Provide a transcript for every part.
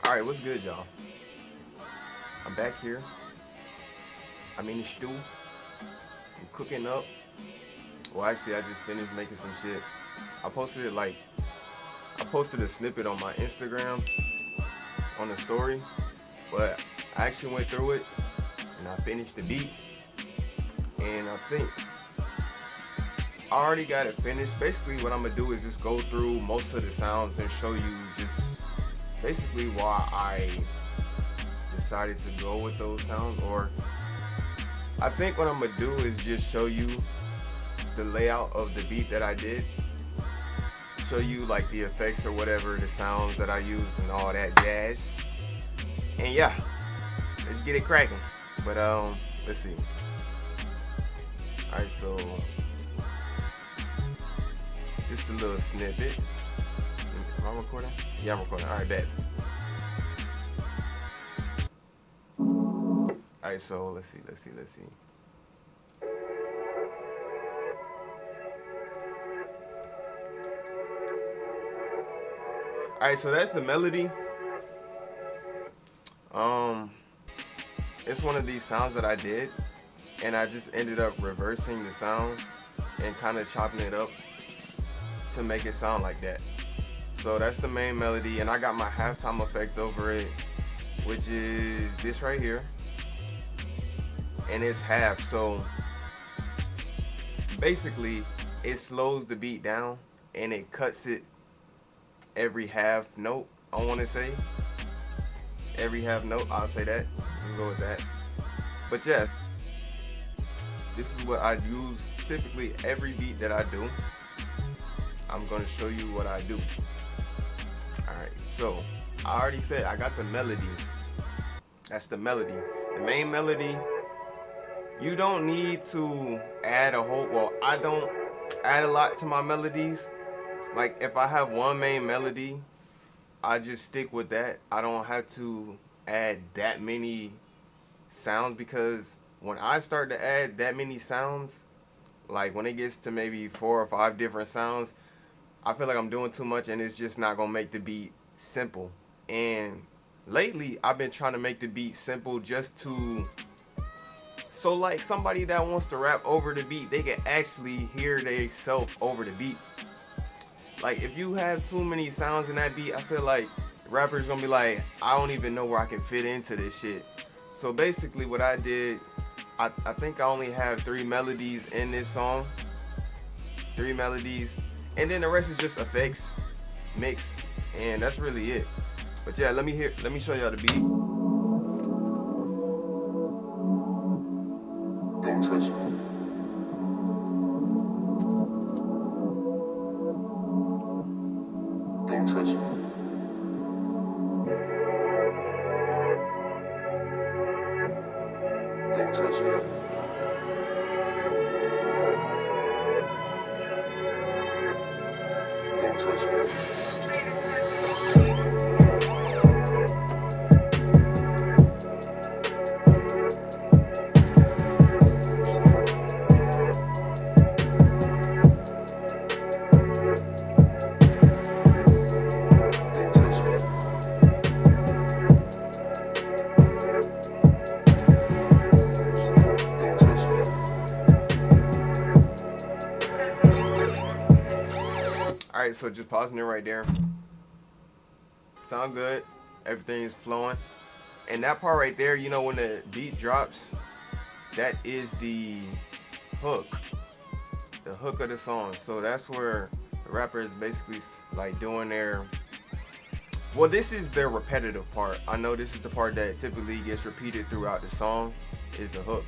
Alright, what's good, y'all? I'm back here. I'm in the stew. I'm cooking up. Well, actually, I just finished making some shit. I posted it I posted a snippet on my Instagram on the story, but I actually went through it and I finished the beat. And I think I already got it finished. Basically, what I'm gonna do is just go through most of the sounds and show you just basically why I decided to go with those sounds. Or I think what I'm gonna do is just show you the layout of the beat that I did, show you like the effects or whatever, the sounds that I used and all that jazz. And yeah, let's get it cracking. But let's see. Alright, so just a little snippet. Am I recording? Yeah, I'm recording. Alright, bet. Alright, so let's see. Alright, so that's the melody. It's one of these sounds that I did, and I just ended up reversing the sound and kind of chopping it up to make it sound like that. So that's the main melody, and I got my halftime effect over it, which is this right here, and it's half. So basically it slows the beat down and it cuts it every half note. I want to say every half note, I'll say that. We'll go with that. But yeah, this is what I use typically every beat that I do. I'm gonna show you what I do. Alright, so I already said I got the melody. That's the melody. The main melody, you don't need to add a whole, well, I don't add a lot to my melodies. Like if I have one main melody, I just stick with that. I don't have to add that many sounds, because when I start to add that many sounds, like when it gets to maybe 4 or 5 different sounds, I feel like I'm doing too much and it's just not gonna make the beat simple. And lately I've been trying to make the beat simple just to, so like somebody that wants to rap over the beat, they can actually hear themselves over the beat. Like if you have too many sounds in that beat, I feel like rappers gonna be like, I don't even know where I can fit into this shit. So basically what I did, I think I only have 3 melodies in this song. 3 melodies. And then the rest is just effects, mix, and that's really it. But yeah, let me show y'all the beat. Don't trust me. Don't trust me. Don't trust me. Don't trust me. Alright, so just pausing it right there. Sound good. Everything's flowing. And that part right there, you know, when the beat drops, that is the hook. The hook of the song. So that's where the rapper is basically like doing their, well, this is their repetitive part. I know this is the part that typically gets repeated throughout the song, is the hook.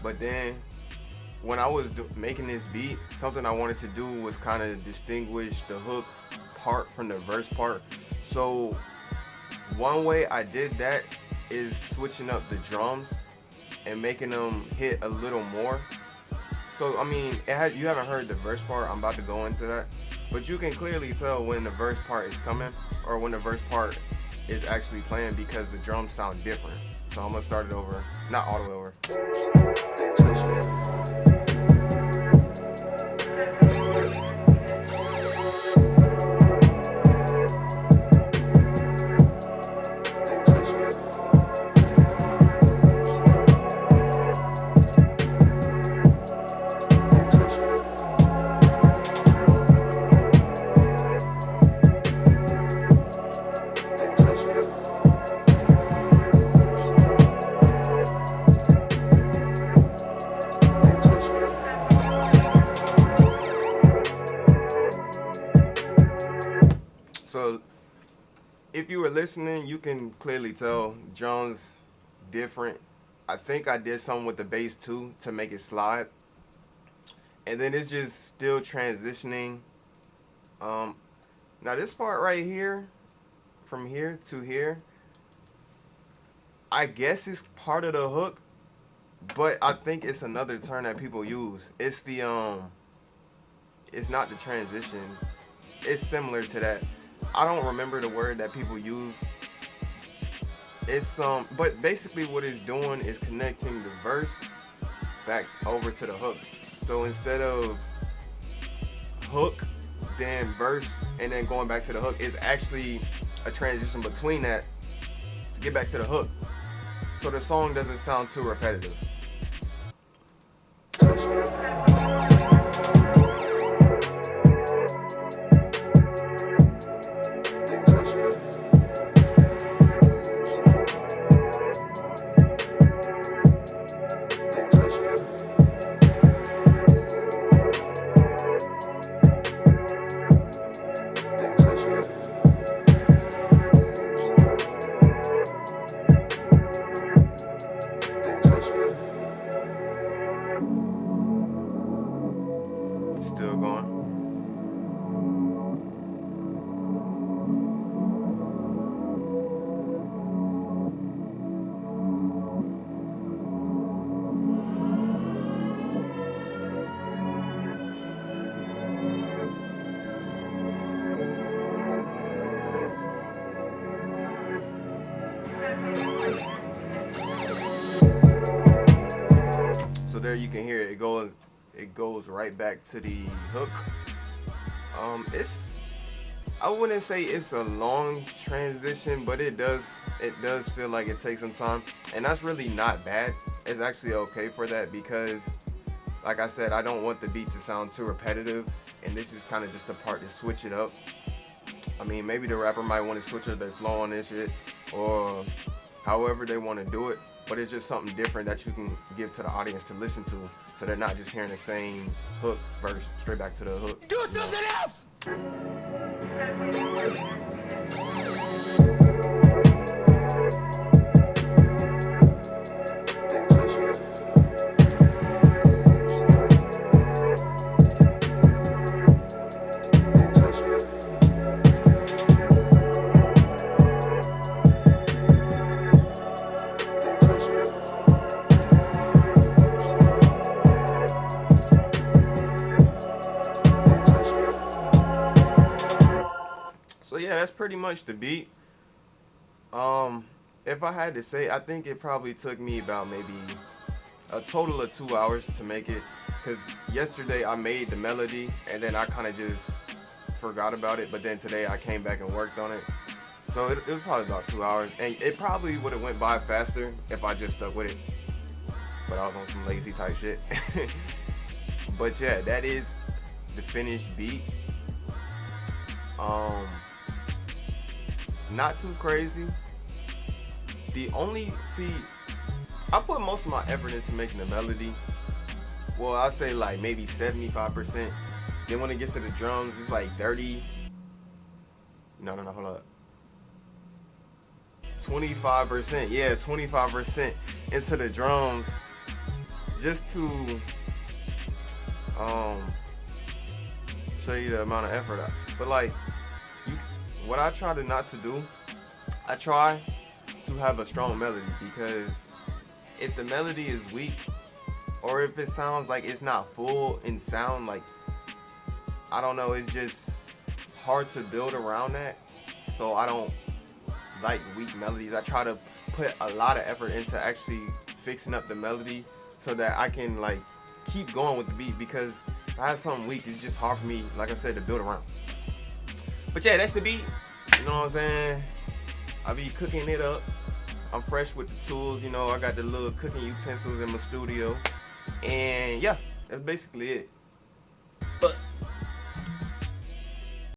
But then when I was making this beat, something I wanted to do was kind of distinguish the hook part from the verse part. So one way I did that is switching up the drums and making them hit a little more. So I mean, you haven't heard the verse part, I'm about to go into that, but you can clearly tell when the verse part is coming or when the verse part is actually playing, because the drums sound different. So I'm gonna start it over, not all the way over. So if you were listening, you can clearly tell drums different. I think I did something with the bass too to make it slide. And then it's just still transitioning. Now this part right here, from here to here, I guess it's part of the hook, but I think it's another term that people use. It's the it's not the transition. It's similar to that. I don't remember the word that people use. It's but basically what it's doing is connecting the verse back over to the hook. So instead of hook, then verse, and then going back to the hook, it's actually a transition between that to get back to the hook. So the song doesn't sound too repetitive. Still going. So there you can hear it. It goes right back to the hook. I wouldn't say it's a long transition, but it does feel like it takes some time, and that's really not bad. It's actually okay for that because, like I said, I don't want the beat to sound too repetitive, and this is kind of just the part to switch it up. I mean, maybe the rapper might want to switch up their flow on this shit, or however they want to do it, but it's just something different that you can give to the audience to listen to, so they're not just hearing the same hook verse straight back to the hook. Do something else! So yeah, that's pretty much the beat. If I had to say, I think it probably took me about maybe a total of 2 hours to make it, because yesterday I made the melody and then I kind of just forgot about it, but then today I came back and worked on it. So it was probably about 2 hours, and it probably would have went by faster if I just stuck with it, but I was on some lazy type shit. But yeah, that is the finished beat. Not too crazy. I put most of my effort into making the melody. Well, I'll say like maybe 75%. Then when it gets to the drums, it's like 30. No, hold up. 25%. Yeah, 25% into the drums, just to show you the amount of effort. But like, what I try to not to do, I try to have a strong melody, because if the melody is weak, or if it sounds like it's not full in sound, like, I don't know, it's just hard to build around that. So I don't like weak melodies. I try to put a lot of effort into actually fixing up the melody so that I can like keep going with the beat, because if I have something weak, it's just hard for me, like I said, to build around. But yeah, that's the beat. You know what I'm saying? I be cooking it up. I'm fresh with the tools, you know. I got the little cooking utensils in my studio. And yeah, that's basically it. But